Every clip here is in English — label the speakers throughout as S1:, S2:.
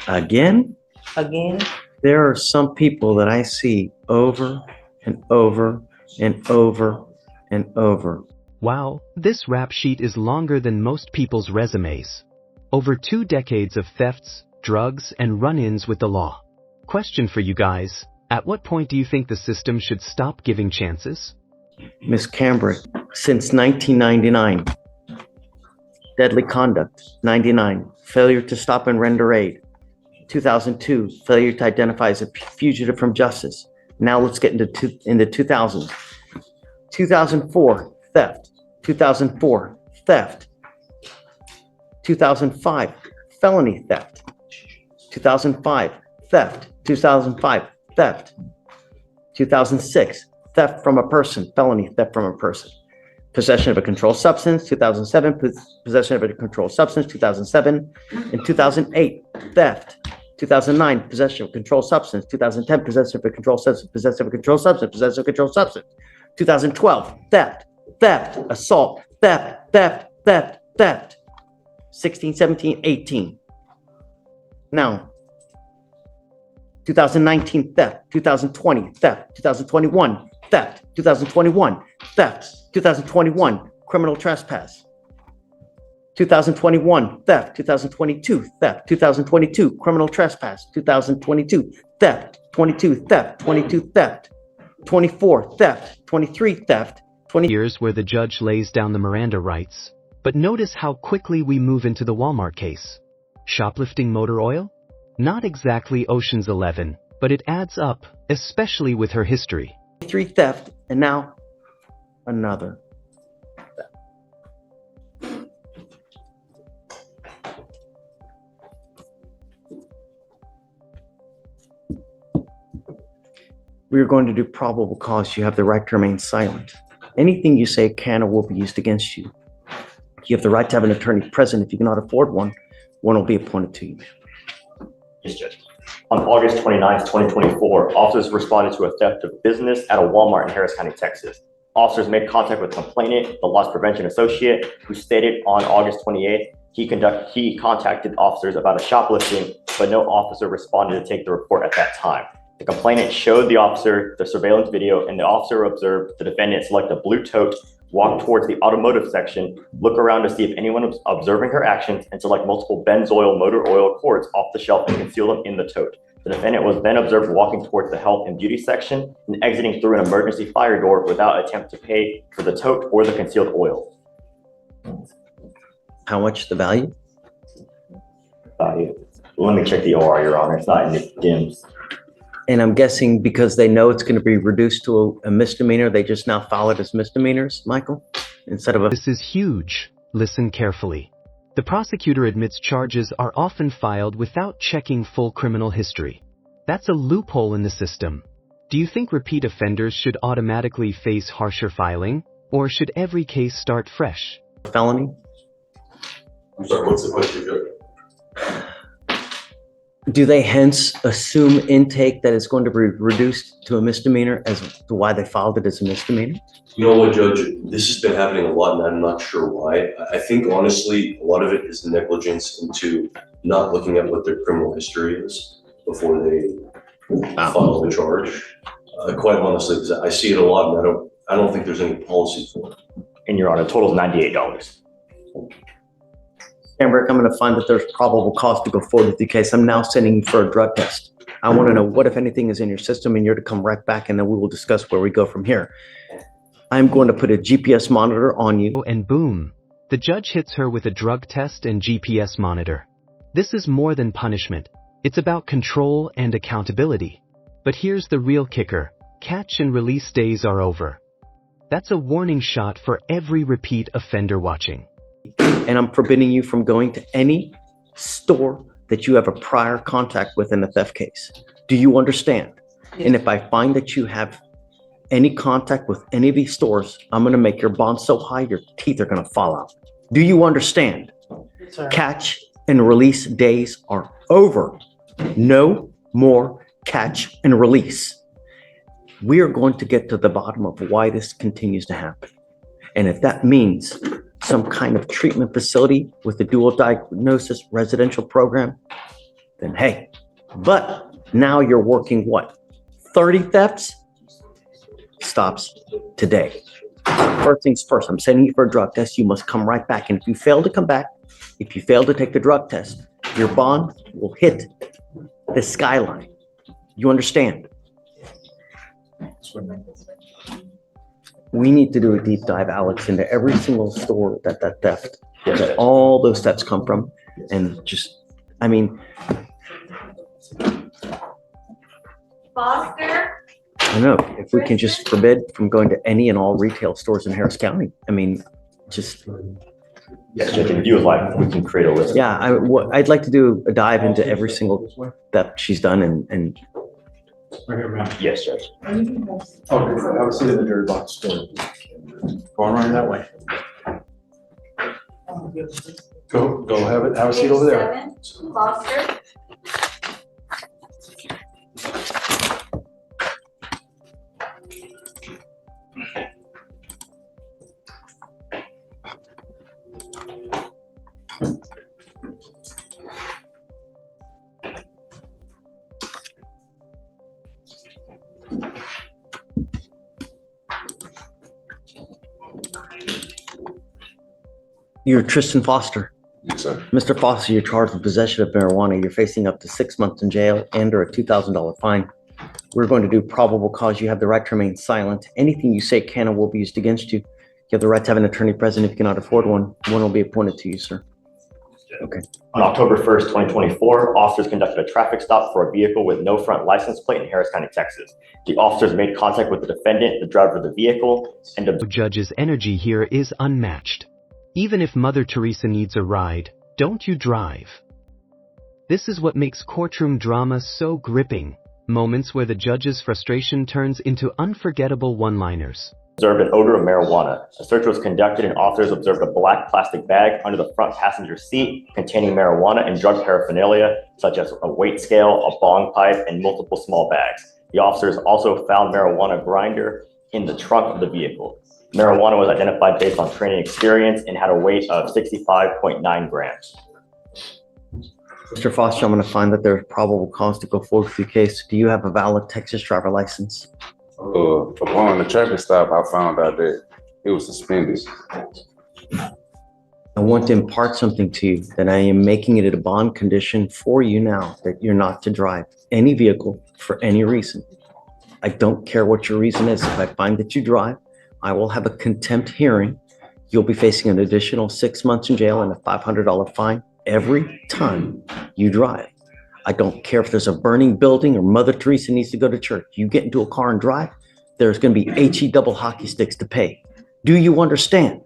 S1: Again?
S2: Again?
S1: There are some people that I see over and over and over and over.
S3: Wow, this rap sheet is longer than most people's resumes. Over 2 decades of thefts, drugs, and run-ins with the law. Question for you guys, at what point do you think the system should stop giving chances?
S1: Miss Cambrick, since 1999. Deadly conduct, 99. Failure to stop and render aid. 2002, failure to identify as a fugitive from justice. Now let's get into 2000s. 2004, theft. 2004, theft. 2005, felony theft. 2005, theft. 2005, theft. 2006, theft from a person, felony theft from a person. Possession of a controlled substance, 2007, possession of a controlled substance, 2007, and 2008, theft. 2009, possession of a controlled substance, 2010, possession of a controlled substance, possession of a controlled substance, possession of a controlled substance. 2012, theft, assault, theft. 16, 17, 18. Now, 2019, theft, 2020, theft, 2021, theft, 2021, theft, 2021, criminal trespass. 2021, theft, 2022, theft, 2022, criminal trespass, 2022, theft, 22, theft, 22, theft, 24, theft, 23, theft, 20
S3: years where the judge lays down the Miranda rights. But notice how quickly we move into the Walmart case. Shoplifting motor oil? Not exactly Ocean's 11, but it adds up, especially with her history.
S1: 3 theft, and now another. We are going to do probable cause. You have the right to remain silent. Anything you say can or will be used against you. You have the right to have an attorney present. If you cannot afford one, one will be appointed to you.
S4: Yes, Judge. On August 29th, 2024, officers responded to a theft of business at a Walmart in Harris County, Texas. Officers made contact with the complainant, the loss prevention associate, who stated on August 28th he contacted officers about a shoplifting, but no officer responded to take the report at that time. The complainant showed the officer the surveillance video, and the officer observed the defendant select a blue tote, walk towards the automotive section, look around to see if anyone was observing her actions, and select multiple Benzoyl motor oil cords off the shelf and conceal them in the tote. The defendant was then observed walking towards the health and beauty section and exiting through an emergency fire door without attempt to pay for the tote or the concealed oil.
S1: How much the value?
S4: Value. Let me check the OR, Your Honor. It's not in the DIMS.
S1: And I'm guessing because they know it's going to be reduced to a misdemeanor, they just now file it as misdemeanors, Michael, instead of a...
S3: This is huge. Listen carefully. The prosecutor admits charges are often filed without checking full criminal history. That's a loophole in the system. Do you think repeat offenders should automatically face harsher filing, or should every case start fresh?
S1: felony?
S5: I'm sorry, what's the question, Judge?
S1: Do they hence assume intake that it's going to be reduced to a misdemeanor as to why they filed it as a misdemeanor?
S5: You know what, Judge? This has been happening a lot, and I'm not sure why. I think, honestly, a lot of it is negligence into not looking at what their criminal history is before they file the charge. Quite honestly, because I see it a lot, and I don't think there's any policy for it.
S4: And Your Honor, total is $98.
S1: Amber, I'm going to find that there's probable cause to go forward with the case. I'm now sending you for a drug test. I want to know what, if anything, is in your system, and you're to come right back, and then we will discuss where we go from here. I'm going to put a GPS monitor on you.
S3: And boom, the judge hits her with a drug test and GPS monitor. This is more than punishment. It's about control and accountability. But here's the real kicker. Catch and release days are over. That's a warning shot for every repeat offender watching.
S1: And I'm forbidding you from going to any store that you have a prior contact with in a theft case. Do you understand? Yes. And if I find that you have any contact with any of these stores, I'm going to make your bond so high your teeth are going to fall out. Do you understand? Yes, catch and release days are over. No more catch and release. We are going to get to the bottom of why this continues to happen. And if that means some kind of treatment facility with a dual diagnosis residential program, then hey. But now you're working what? 30 thefts? Stops today. First things first, I'm sending you for a drug test. You must come right back. And if you fail to come back, if you fail to take the drug test, your bond will hit the skyline. You understand? We need to do a deep dive, Alex, into every single store that all those thefts come from. And just, I mean,
S2: Foster?
S1: I don't know, if we can just forbid from going to any and all retail stores in Harris County. I mean, just,
S4: Yes, Judge, if you would like, we can create a list.
S1: yeah, I'd like to do a dive into every single theft she's done and
S6: Right here, ma'am.
S4: Yes, Judge.
S6: Oh, have a seat in the dirty box store. Going right that way. Go have a seat over there.
S2: Page 7, Foster?
S1: you're Tristan Foster.
S7: Yes, sir.
S1: Mr. Foster, you're charged with possession of marijuana. You're facing up to 6 months in jail and or a $2,000 fine. We're going to do probable cause. You have the right to remain silent. Anything you say can and will be used against you. You have the right to have an attorney present. If you cannot afford one will be appointed to you, sir. Okay.
S4: On October 1st, 2024, officers conducted a traffic stop for a vehicle with no front license plate in Harris County, Texas. The officers made contact with the defendant, the driver of the vehicle, and
S3: The judge's energy here is unmatched. Even if Mother Teresa needs a ride, don't you drive. This is what makes courtroom drama so gripping. Moments where the judge's frustration turns into unforgettable one-liners.
S4: observed an odor of marijuana. A search was conducted and officers observed a black plastic bag under the front passenger seat containing marijuana and drug paraphernalia, such as a weight scale, a bong pipe, and multiple small bags. The officers also found marijuana grinder in the trunk of the vehicle. Marijuana was identified based on training experience and had a weight of 65.9 grams.
S1: Mr. Foster, I'm going to find that there's probable cause to go forward with the case. Do you have a valid Texas driver license?
S7: Upon the traffic stop, I found out that it was suspended.
S1: I want to impart something to you, that I am making it a bond condition for you now that you're not to drive any vehicle for any reason. I don't care what your reason is. If I find that you drive, I will have a contempt hearing. You'll be facing an additional 6 months in jail and a $500 fine every time you drive. I don't care if there's a burning building or Mother Teresa needs to go to church. You get into a car and drive, there's going to be HE double hockey sticks to pay. Do you understand?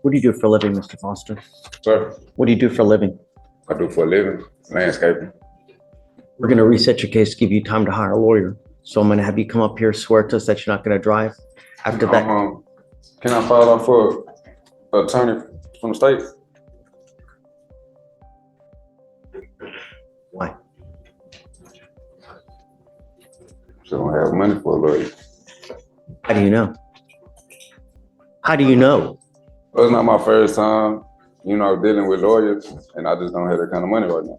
S1: What do you do for a living, Mr. Foster?
S7: Sir,
S1: What do you do for a living?
S7: I do for a living, landscaping.
S1: We're going to reset your case, give you time to hire a lawyer. So I'm going to have you come up here, swear to us that you're not going to drive. After that,
S7: Can I file out for an attorney from the state?
S1: why?
S7: So I don't have money for a lawyer.
S1: How do you know? How do you know?
S7: Well, it's not my first time, dealing with lawyers, and I just don't have that kind of money right now.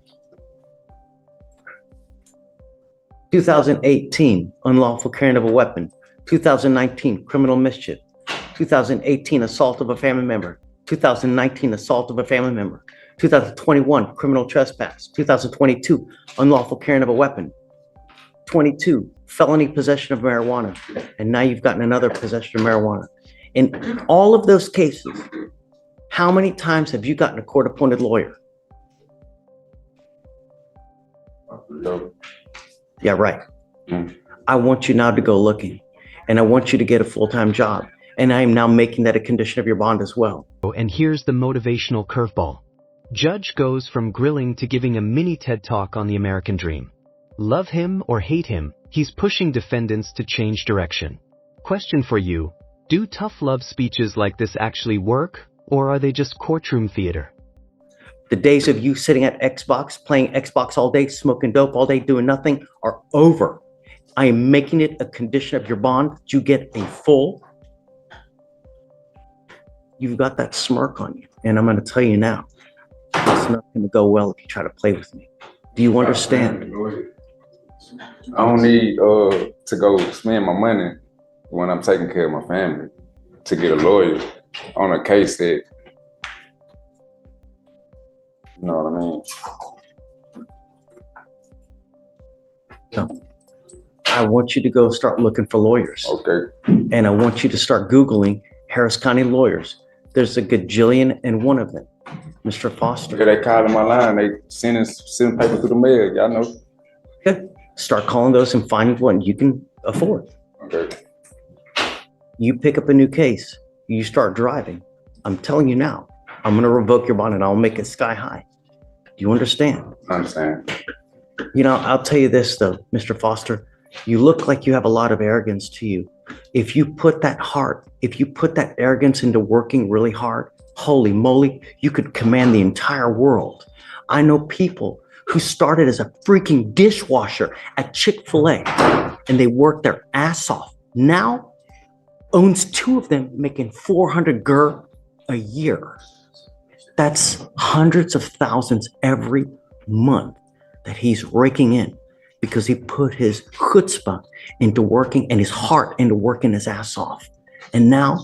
S1: 2018, unlawful carrying of a weapon. 2019, criminal mischief. 2018, assault of a family member. 2019, assault of a family member. 2021, criminal trespass. 2022, unlawful carrying of a weapon. 22, felony possession of marijuana. And now you've gotten another possession of marijuana. In all of those cases, how many times have you gotten a court-appointed lawyer?
S7: So,
S1: Yeah, right.
S7: Mm.
S1: I want you now to go looking, and I want you to get a full-time job. And I am now making that a condition of your bond as well.
S3: And here's the motivational curveball. Judge goes from grilling to giving a mini TED Talk on the American dream. Love him or hate him, he's pushing defendants to change direction. Question for you, do tough love speeches like this actually work, or are they just courtroom theater?
S1: The days of you sitting at Xbox, playing Xbox all day, smoking dope all day, doing nothing are over. I am making it a condition of your bond that you get a full. You've got that smirk on you, and I'm going to tell you now, it's not going to go well if you try to play with me. Do you understand?
S7: I don't need to go spend my money when I'm taking care of my family to get a lawyer on a case that, you know what I mean?
S1: No. I want you to go start looking for lawyers.
S7: Okay.
S1: And I want you to start Googling Harris County lawyers. There's a gajillion and one of them. Mr. Foster.
S7: Yeah, they calling my line. They sending paper through the mail. Y'all know.
S1: Okay. Start calling those and finding one you can afford.
S7: Okay.
S1: You pick up a new case. You start driving. I'm telling you now, I'm going to revoke your bond and I'll make it sky high. Do you understand?
S7: I understand.
S1: You know, I'll tell you this though, Mr. Foster, you look like you have a lot of arrogance to you. If you put that arrogance into working really hard, holy moly, you could command the entire world. I know people who started as a freaking dishwasher at Chick-fil-A and they worked their ass off. Now owns two of them making 400 gur a year. That's hundreds of thousands every month that he's raking in because he put his chutzpah into working and his heart into working his ass off. And now,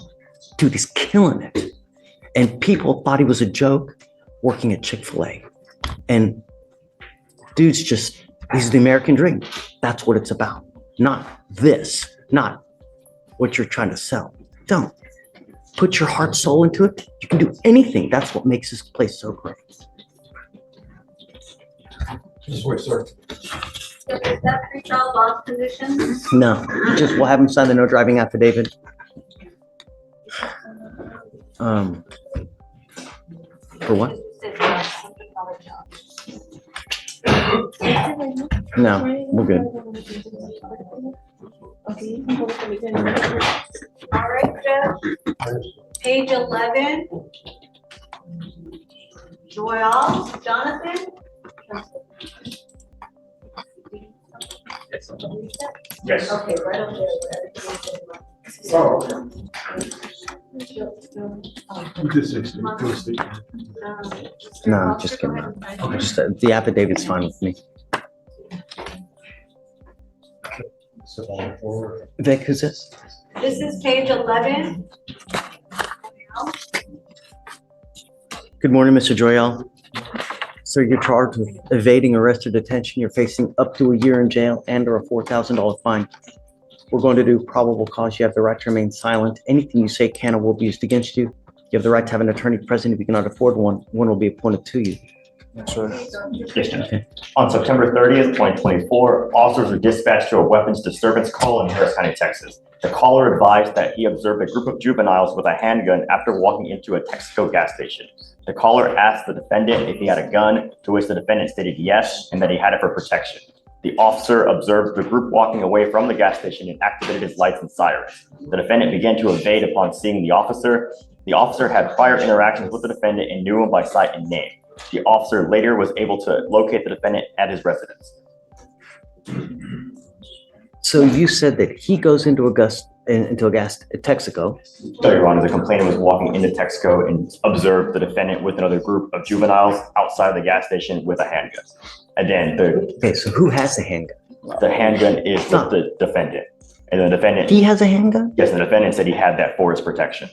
S1: dude, he's killing it. And people thought he was a joke working at Chick-fil-A. And dude's he's the American dream. That's what it's about. Not this, not what you're trying to sell. Don't. Put your heart, soul into it. You can do anything. That's what makes this place so great.
S6: This way, sir.
S2: So is that pre-trial bond condition?
S1: No, we'll have him sign the no driving affidavit. For what? No, we're good.
S2: All right, Judge. Page 11. Joel, Jonathan?
S4: Yes.
S2: Okay, right up there.
S6: Oh, this is
S1: No, just kidding. The affidavit's fine with me. Vic, who's this?
S2: This is page 11.
S1: Good morning, Mr. Joyal. Sir, you're charged with evading arrest or detention. You're facing up to a year in jail and or a $4,000 fine. We're going to do probable cause. You have the right to remain silent. Anything you say can or will be used against you. You have the right to have an attorney present. If you cannot afford one, one will be appointed to you.
S6: Yes, sir.
S4: Yes, Judge. On September 30th, 2024, officers were dispatched to a weapons disturbance call in Harris County, Texas. The caller advised that he observed a group of juveniles with a handgun after walking into a Texaco gas station. The caller asked the defendant if he had a gun, to which the defendant stated yes, and that he had it for protection. The officer observed the group walking away from the gas station and activated his lights and sirens. The defendant began to evade upon seeing the officer. The officer had prior interactions with the defendant and knew him by sight and name. The officer later was able to locate the defendant at his residence.
S1: So you said that he goes into a gas Texaco.
S4: So, Your Honor, the complainant was walking into Texaco and observed the defendant with another group of juveniles outside the gas station with a handgun. And then
S1: Okay, so who has the handgun?
S4: the handgun is with the defendant. And the defendant,
S1: He has a handgun?
S4: yes, the defendant said he had that for his protection.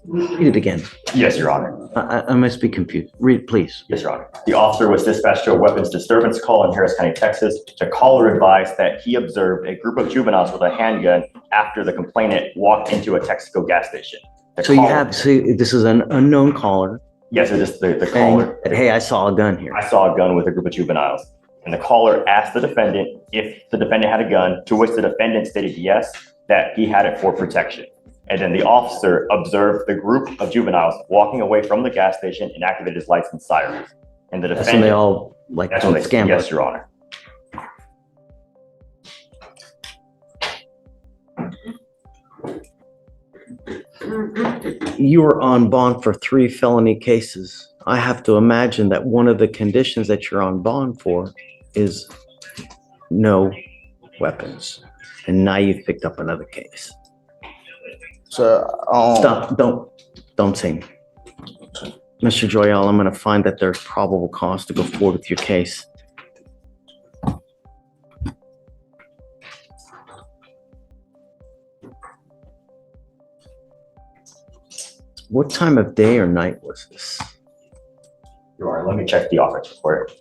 S1: Read it again.
S4: Yes, Your Honor.
S1: I must be confused. Read, please.
S4: Yes, Your Honor. The officer was dispatched to a weapons disturbance call in Harris County, Texas. The caller advised that he observed a group of juveniles with a handgun after the complainant walked into a Texaco gas station.
S1: This is an unknown caller.
S4: Yes, it is the
S1: saying
S4: caller.
S1: that, hey, I saw a gun here.
S4: I saw a gun with a group of juveniles. And the caller asked the defendant if the defendant had a gun, to which the defendant stated yes, that he had it for protection. And then the officer observed the group of juveniles walking away from the gas station and activated his lights and sirens. And the
S1: That's when
S4: defendant.
S1: they all like
S4: That's when they-
S1: scam.
S4: Yes, Your Honor.
S1: You were on bond for 3 felony cases. I have to imagine that one of the conditions that you're on bond for is no weapons. And now you've picked up another case.
S7: So,
S1: Stop, don't say me. Mr. Joyal, I'm gonna find that there's probable cause to go forward with your case. What time of day or night was this?
S4: Your Honor, let me check the offense report.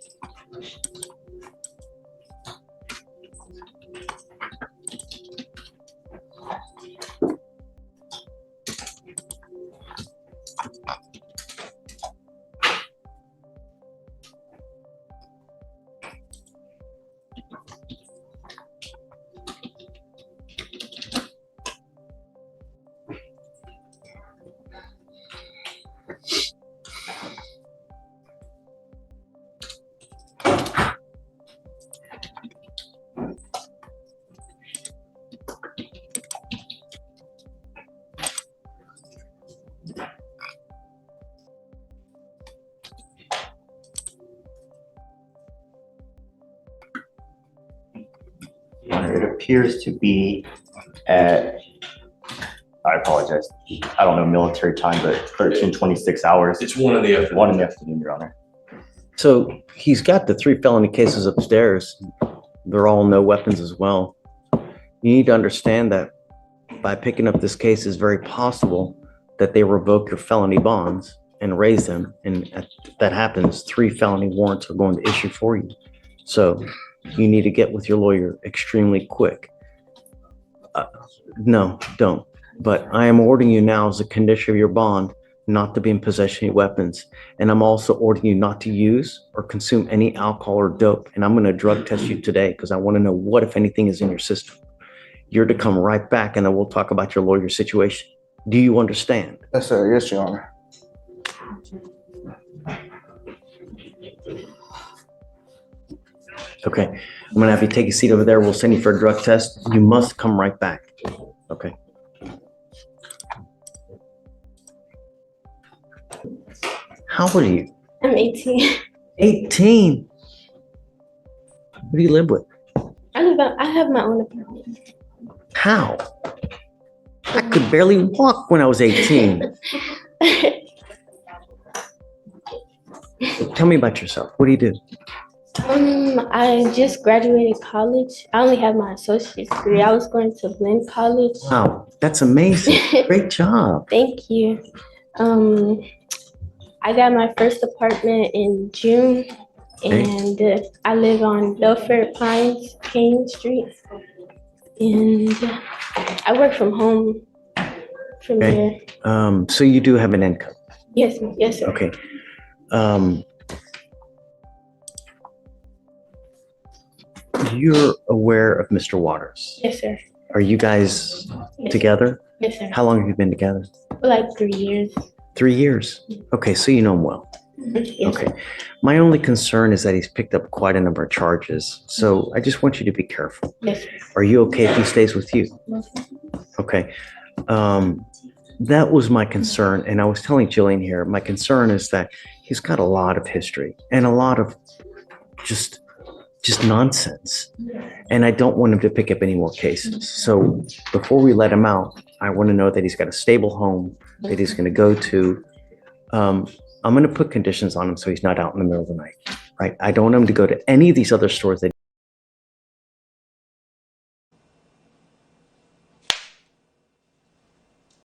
S4: Your Honor, it appears to be at, I apologize, I don't know military time, but 13:26 hours.
S5: It's 1 in the afternoon.
S4: 1 in the afternoon, Your Honor.
S1: So he's got the 3 felony cases upstairs. They're all no weapons as well. You need to understand that by picking up this case, it's very possible that they revoke your felony bonds and raise them. And if that happens, 3 felony warrants are going to issue for you. So you need to get with your lawyer extremely quick. No, don't. But I am ordering you now as a condition of your bond not to be in possession of weapons. And I'm also ordering you not to use or consume any alcohol or dope. And I'm going to drug test you today because I want to know what, if anything, is in your system. You're to come right back and then we'll talk about your lawyer situation. Do you understand?
S7: yes, sir. Yes, Your Honor.
S1: Okay. I'm going to have you take a seat over there. We'll send you for a drug test. You must come right back. Okay. How old are you?
S8: I'm 18.
S1: 18. Who do you live with?
S8: I have my own apartment.
S1: How? I could barely walk when I was 18. Tell me about yourself. What do you do?
S8: I just graduated college. I only have my associate's degree. I was going to Blinn College.
S1: Wow, that's amazing. Great job.
S8: Thank you. I got my first apartment in June, and I live on Belfair Pines, Kane Street. And I work from home from there.
S1: So you do have an income.
S8: Yes, yes, sir.
S1: Okay. You're aware of Mr. Waters.
S8: Yes, sir.
S1: Are you guys
S8: Yes,
S1: together?
S8: Yes, sir.
S1: How long have you been together?
S8: For like 3 years.
S1: 3 years. Okay, so you know him well.
S8: Yes,
S1: Okay. My only concern is that he's picked up quite a number of charges. So I just want you to be careful.
S8: yes.
S1: Are you okay if he stays with you? Okay. That was my concern. And I was telling Jillian here, my concern is that he's got a lot of history and a lot of just nonsense. And I don't want him to pick up any more cases. So before we let him out, I want to know that he's got a stable home that he's going to go to. I'm going to put conditions on him so he's not out in the middle of the night, right? I don't want him to go to any of these other stores that